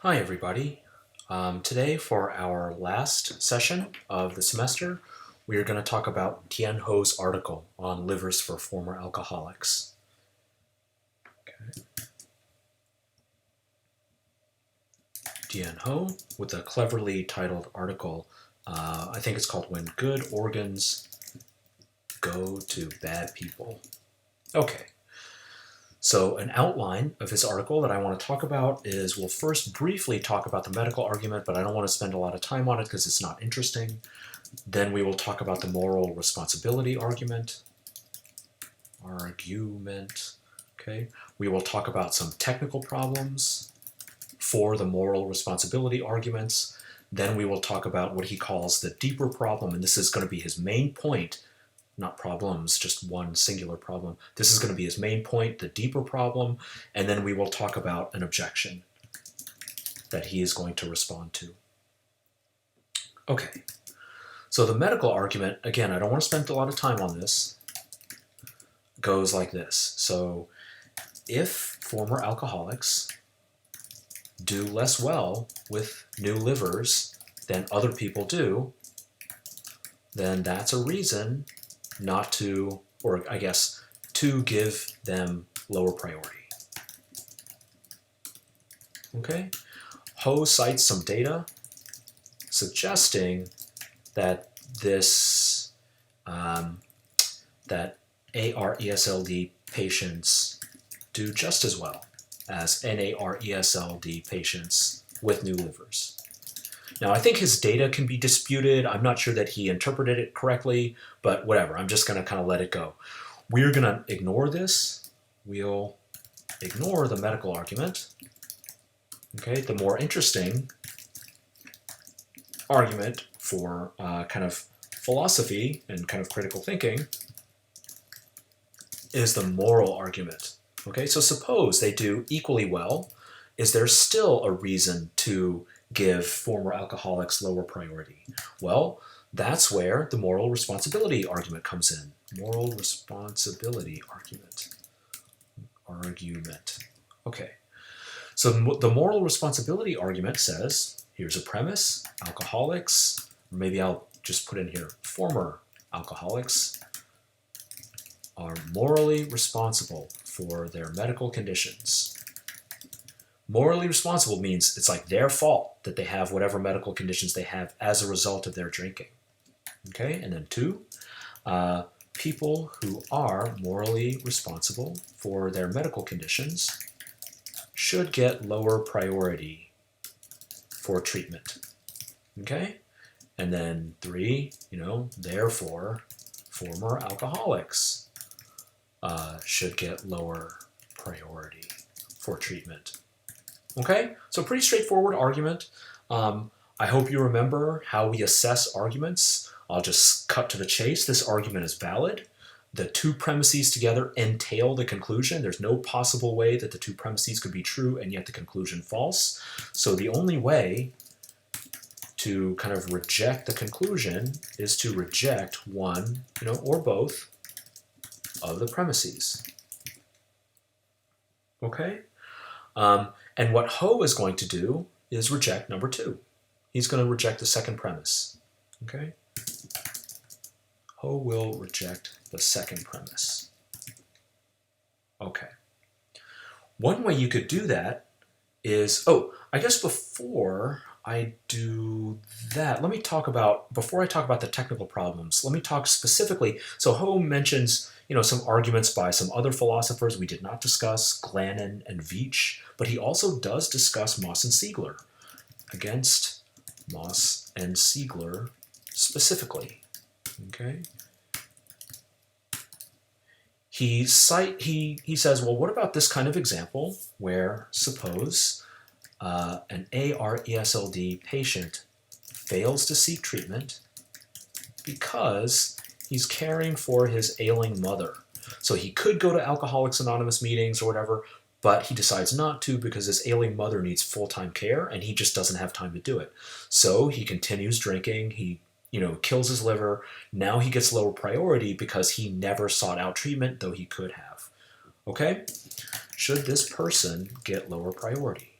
Hi everybody. Today for our last session of the semester, we are going to talk about Dien Ho's article on livers for former alcoholics. Okay. Dien Ho with a cleverly titled article, I think it's called When Good Organs Go to Bad People. Okay. So an outline of his article that I want to talk about is we'll first briefly talk about the medical argument, but I don't want to spend a lot of time on it because it's not interesting. Then we will talk about the moral responsibility argument. Okay. We will talk about some technical problems for the moral responsibility arguments. Then we will talk about what he calls the deeper problem, and this is going to be his main point. Not problems, just one singular problem. This is going to be his main point, the deeper problem, and then we will talk about an objection that he is going to respond to. Okay, so the medical argument, again, I don't want to spend a lot of time on this, goes like this. So if former alcoholics do less well with new livers than other people do, then that's a reason not to, or I guess, to give them lower priority. Okay? Ho cites some data suggesting that this, that ARESLD patients do just as well as NARESLD patients with new livers. Now, I think his data can be disputed. I'm not sure that he interpreted it correctly, but whatever. I'm just going to kind of let it go. We're going to ignore this. We'll ignore the medical argument. Okay, the more interesting argument for kind of philosophy and kind of critical thinking is the moral argument. Okay, so suppose they do equally well. Is there still a reason to give former alcoholics lower priority? Well, that's where the moral responsibility argument comes in. Moral responsibility argument. Okay. So the moral responsibility argument says, here's a premise, alcoholics, or maybe I'll just put in here, former alcoholics are morally responsible for their medical conditions. Morally responsible means it's like their fault that they have whatever medical conditions they have as a result of their drinking. Okay, and then 2, people who are morally responsible for their medical conditions should get lower priority for treatment. Okay, and then 3, therefore, former alcoholics should get lower priority for treatment. Okay, so pretty straightforward argument. I hope you remember how we assess arguments. I'll just cut to the chase. This argument is valid. The 2 premises together entail the conclusion. There's no possible way that the 2 premises could be true and yet the conclusion false. So the only way to kind of reject the conclusion is to reject one, or both of the premises. Okay? And what Ho is going to do is reject number 2. He's going to reject the second premise. Okay? Ho will reject the second premise. Okay. One way you could do that is, I guess before I do that, let me talk about, before I talk about the technical problems, let me talk specifically, so Ho mentions, some arguments by some other philosophers we did not discuss, Glannon and Veitch, but he also does discuss Moss and Siegler, against Moss and Siegler specifically. Okay. He says, well, what about this kind of example where suppose an ARESLD patient fails to seek treatment because he's caring for his ailing mother. So he could go to Alcoholics Anonymous meetings or whatever, but he decides not to because his ailing mother needs full-time care and he just doesn't have time to do it. So he continues drinking, he kills his liver. Now he gets lower priority because he never sought out treatment, though he could have. Okay? Should this person get lower priority?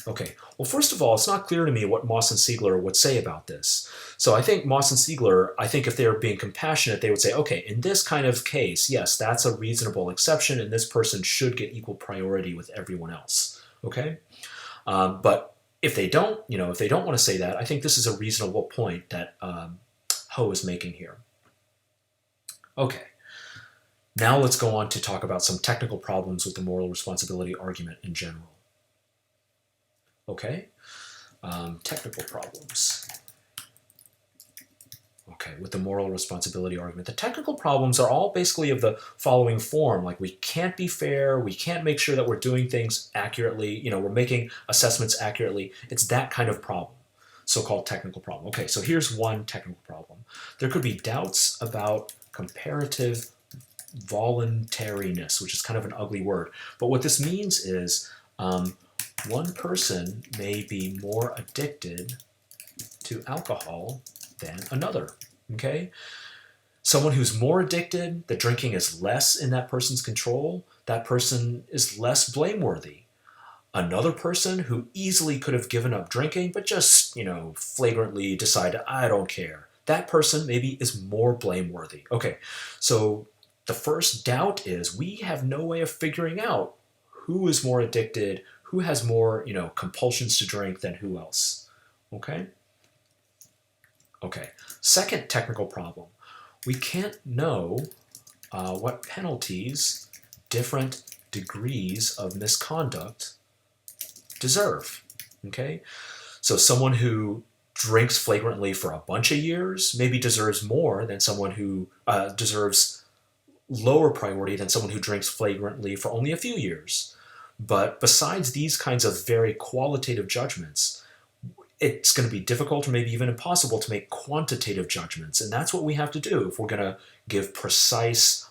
Okay, well, first of all, it's not clear to me what Moss and Siegler would say about this. So I think Moss and Siegler, I think if they were being compassionate, they would say, okay, in this kind of case, yes, that's a reasonable exception, and this person should get equal priority with everyone else. Okay, but if they don't, if they don't want to say that, I think this is a reasonable point that Ho is making here. Okay, now let's go on to talk about some technical problems with the moral responsibility argument in general. Okay, technical problems. Okay, with the moral responsibility argument. The technical problems are all basically of the following form, like we can't be fair, we can't make sure that we're doing things accurately, we're making assessments accurately. It's that kind of problem, so-called technical problem. Okay, so here's one technical problem. There could be doubts about comparative voluntariness, which is kind of an ugly word, but what this means is one person may be more addicted to alcohol than another, okay? Someone who's more addicted, the drinking is less in that person's control, that person is less blameworthy. Another person who easily could have given up drinking, but just, flagrantly decided, I don't care, that person maybe is more blameworthy. Okay, so the first doubt is we have no way of figuring out who is more addicted, who has more, compulsions to drink than who else, okay? Okay, second technical problem. We can't know what penalties different degrees of misconduct deserve, okay? So someone who drinks flagrantly for a bunch of years maybe deserves more than someone who deserves lower priority than someone who drinks flagrantly for only a few years. But besides these kinds of very qualitative judgments, it's going to be difficult or maybe even impossible to make quantitative judgments. And that's what we have to do if we're going to give precise,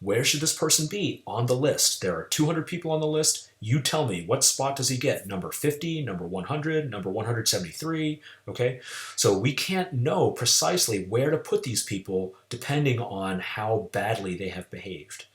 where should this person be on the list? There are 200 people on the list. You tell me, what spot does he get? Number 50, number 100, number 173, okay? So we can't know precisely where to put these people depending on how badly they have behaved,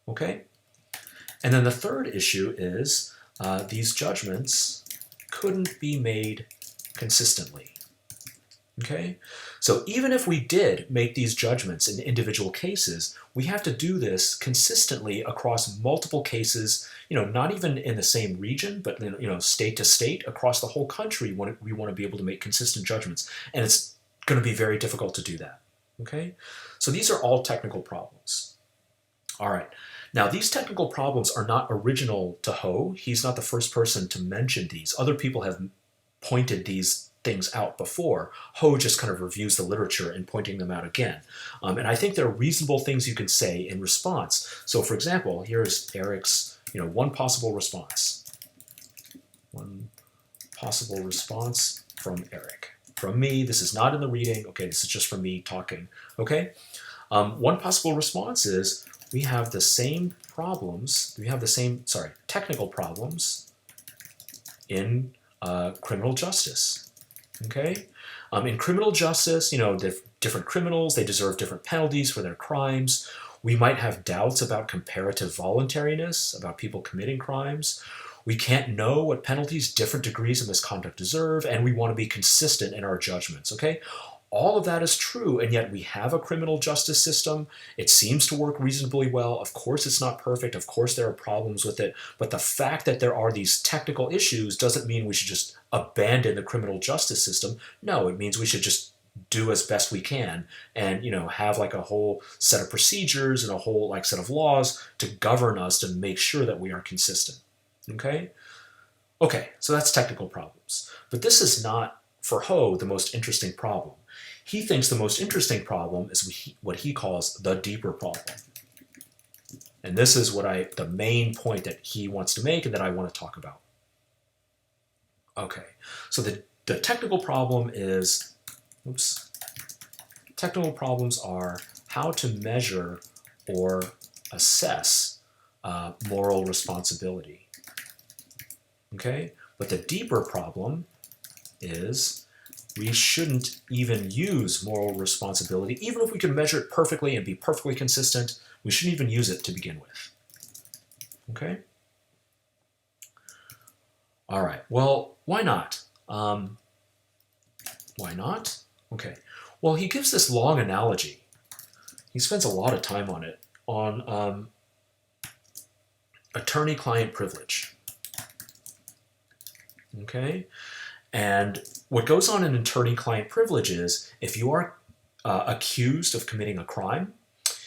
okay? And then the third issue is these judgments couldn't be made consistently, okay? So even if we did make these judgments in individual cases, we have to do this consistently across multiple cases, not even in the same region, but state to state, across the whole country, we want to be able to make consistent judgments. And it's going to be very difficult to do that, okay? So these are all technical problems. All right. Now, these technical problems are not original to Ho. He's not the first person to mention these. Other people have pointed these things out before. Ho just kind of reviews the literature and pointing them out again. And I think there are reasonable things you can say in response. So, for example, here's Eric's, one possible response. One possible response from Eric. From me, this is not in the reading. Okay, this is just from me talking. Okay? One possible response is, we have the same problems, technical problems in criminal justice, okay? In criminal justice, different criminals, they deserve different penalties for their crimes. We might have doubts about comparative voluntariness, about people committing crimes. We can't know what penalties different degrees of misconduct deserve, and we want to be consistent in our judgments, okay? All of that is true, and yet we have a criminal justice system. It seems to work reasonably well. Of course, it's not perfect. Of course, there are problems with it. But the fact that there are these technical issues doesn't mean we should just abandon the criminal justice system. No, it means we should just do as best we can and, have a whole set of procedures and a whole set of laws to govern us to make sure that we are consistent. Okay? Okay, so that's technical problems. But this is not, for Ho, the most interesting problem. He thinks the most interesting problem is what he calls the deeper problem. And this is the main point that he wants to make and that I want to talk about. Okay, so the technical problem is, technical problems are how to measure or assess moral responsibility. Okay, but the deeper problem is we shouldn't even use moral responsibility. Even if we can measure it perfectly and be perfectly consistent, we shouldn't even use it to begin with. Okay? All right, well, why not? Why not? Okay, well, he gives this long analogy. He spends a lot of time on it, on attorney-client privilege. Okay, and what goes on in attorney-client privilege is if you are accused of committing a crime,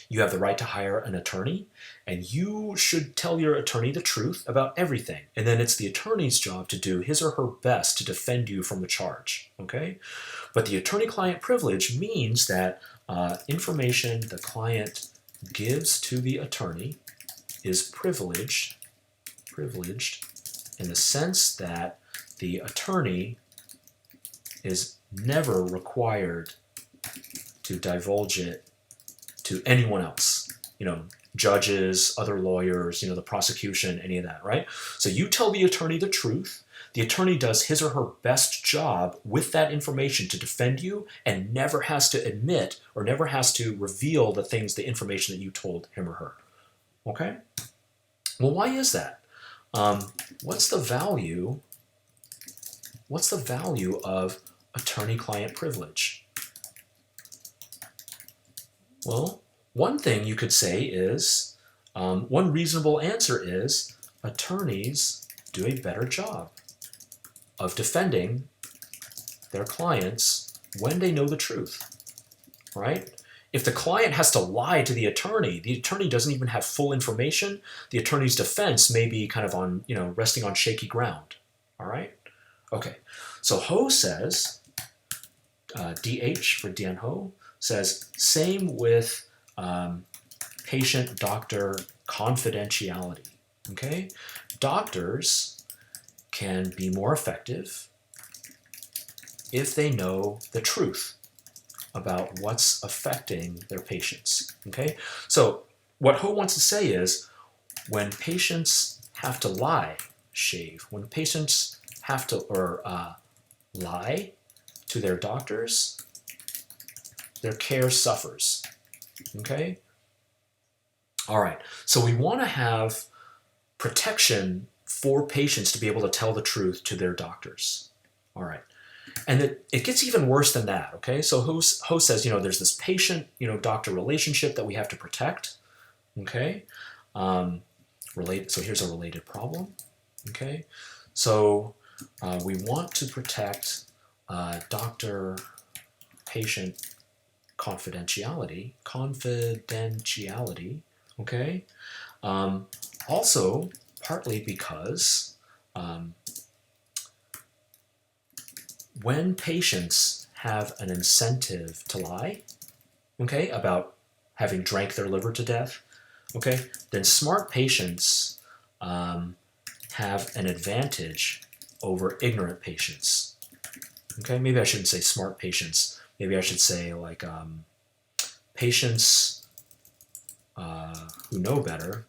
you have the right to hire an attorney, and you should tell your attorney the truth about everything. And then it's the attorney's job to do his or her best to defend you from the charge. Okay, but the attorney-client privilege means that information the client gives to the attorney is privileged in the sense that the attorney is never required to divulge it to anyone else, judges, other lawyers, the prosecution, any of that, right? So you tell the attorney the truth. The attorney does his or her best job with that information to defend you and never has to admit or never has to reveal the information that you told him or her. Okay? Well, why is that? What's the value of attorney-client privilege? Well, one thing you could say is, one reasonable answer is, attorneys do a better job of defending their clients when they know the truth, right? If the client has to lie to the attorney doesn't even have full information, the attorney's defense may be kind of on, resting on shaky ground, all right? Okay, so Ho says, DH for Dien Ho, says, same with patient-doctor confidentiality, okay? Doctors can be more effective if they know the truth about what's affecting their patients, okay? So what Ho wants to say is, when patients have to lie, when patients have to lie to their doctors, their care suffers, okay? All right, so we want to have protection for patients to be able to tell the truth to their doctors, all right? And it gets even worse than that, okay? So Ho says, there's this patient-doctor relationship that we have to protect, okay? So here's a related problem, okay? So we want to protect doctor-patient confidentiality, okay? Also, partly because when patients have an incentive to lie, okay, about having drank their liver to death, okay, then smart patients have an advantage over ignorant patients. Okay, maybe I shouldn't say smart patients. Maybe I should say like patients who know better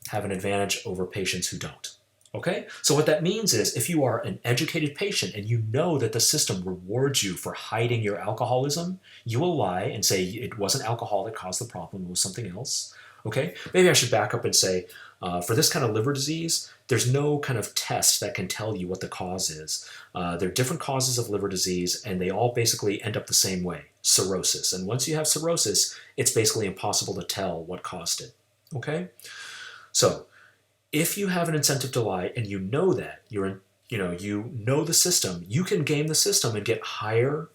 have an advantage over patients who don't. Okay, so what that means is if you are an educated patient and you know that the system rewards you for hiding your alcoholism, you will lie and say it wasn't alcohol that caused the problem, it was something else. Okay, maybe I should back up and say for this kind of liver disease, there's no kind of test that can tell you what the cause is. There are different causes of liver disease and they all basically end up the same way, cirrhosis. And once you have cirrhosis, it's basically impossible to tell what caused it. Okay, so if you have an incentive to lie and you know that, you know the system, you can game the system and get a higher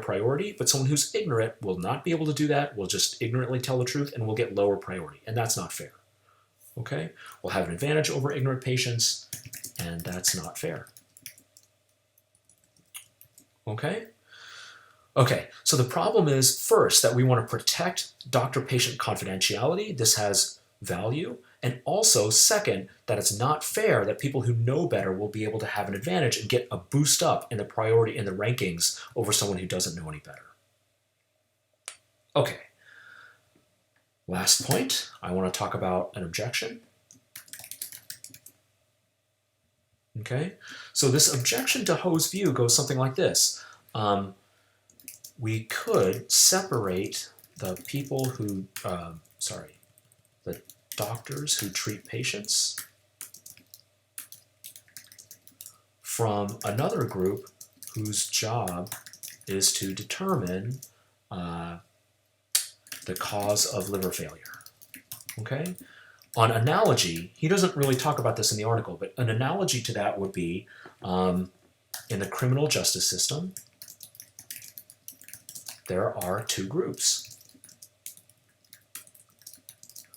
priority, but someone who's ignorant will not be able to do that, will just ignorantly tell the truth and will get lower priority, and that's not fair. Okay? We'll have an advantage over ignorant patients, and that's not fair. Okay? Okay, so the problem is, first, that we want to protect doctor-patient confidentiality. This has value. And also, second, that it's not fair that people who know better will be able to have an advantage and get a boost up in the priority in the rankings over someone who doesn't know any better. Okay. Last point, I want to talk about an objection. Okay, so this objection to Ho's view goes something like this. We could separate the people who, the doctors who treat patients from another group whose job is to determine the cause of liver failure. Okay? On analogy, he doesn't really talk about this in the article, but an analogy to that would be in the criminal justice system, there are two groups.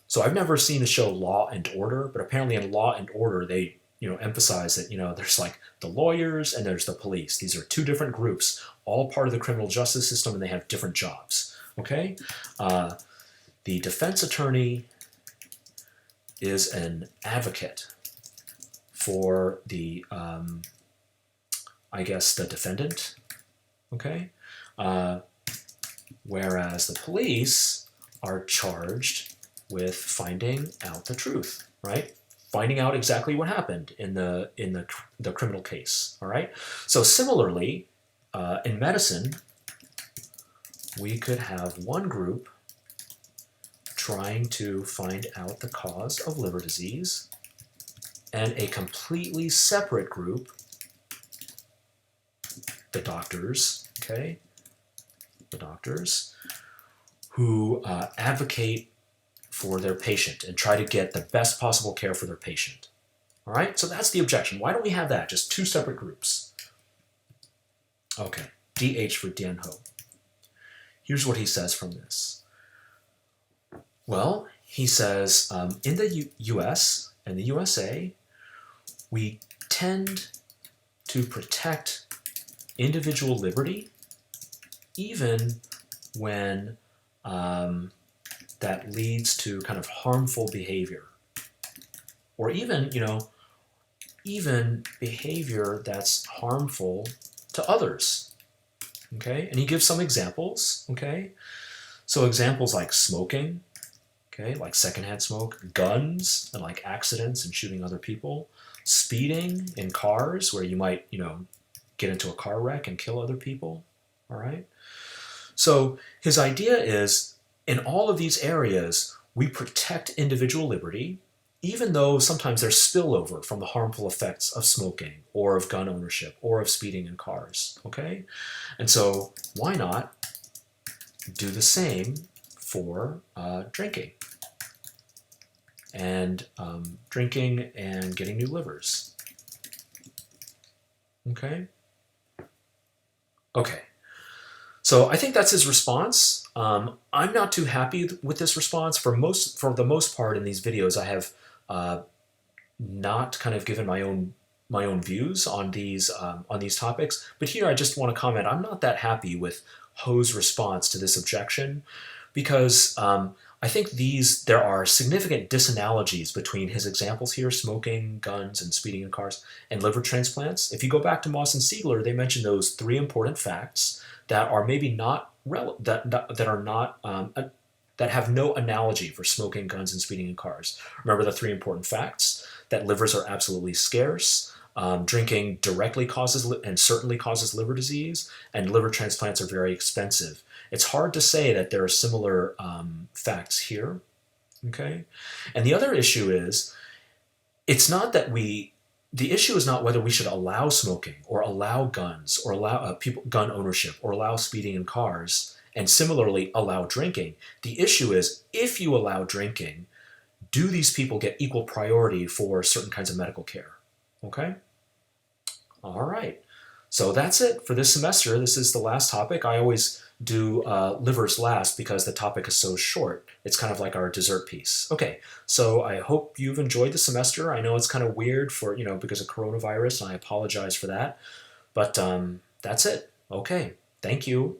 So I've never seen the show Law and Order, but apparently in Law and Order, they emphasize that there's like the lawyers and there's the police. These are two different groups, all part of the criminal justice system, and they have different jobs. Okay, the defense attorney is an advocate for the, I guess, the defendant. Okay, whereas the police are charged with finding out the truth, right? Finding out exactly what happened in the criminal case. All right. So similarly, in medicine, we could have one group trying to find out the cause of liver disease, and a completely separate group, the doctors, okay, the doctors who advocate for their patient and try to get the best possible care for their patient. All right, so that's the objection. Why don't we have that? Just two separate groups. Okay, DH for Dien Ho. Here's what he says from this. Well, he says, in the US and the USA, we tend to protect individual liberty even when that leads to kind of harmful behavior, or even, even behavior that's harmful to others. Okay, and he gives some examples. Okay, so examples like smoking, okay, like secondhand smoke, guns, and like accidents and shooting other people, speeding in cars where you might, get into a car wreck and kill other people. All right, so his idea is, in all of these areas, we protect individual liberty, even though sometimes there's spillover from the harmful effects of smoking or of gun ownership or of speeding in cars, okay? And so why not do the same for drinking and getting new livers, okay? Okay. So I think that's his response. I'm not too happy with this response. For the most part in these videos, I have not kind of given my own views on these topics. But here I just want to comment. I'm not that happy with Ho's response to this objection, because I think there are significant disanalogies between his examples here, smoking, guns, and speeding in cars, and liver transplants. If you go back to Moss and Siegler, they mention those three important facts that are maybe not that have no analogy for smoking, guns, and speeding in cars. Remember the three important facts: that livers are absolutely scarce, drinking directly causes and certainly causes liver disease, and liver transplants are very expensive. It's hard to say that there are similar facts here. Okay, and the other issue is, the issue is not whether we should allow smoking or allow guns or allow gun ownership or allow speeding in cars, and similarly allow drinking. The issue is, if you allow drinking, do these people get equal priority for certain kinds of medical care? Okay? All right. So that's it for this semester. This is the last topic. I always do livers last because the topic is so short. It's kind of like our dessert piece. Okay, so I hope you've enjoyed the semester. I know it's kind of weird for, because of coronavirus, and I apologize for that. But that's it. Okay, thank you.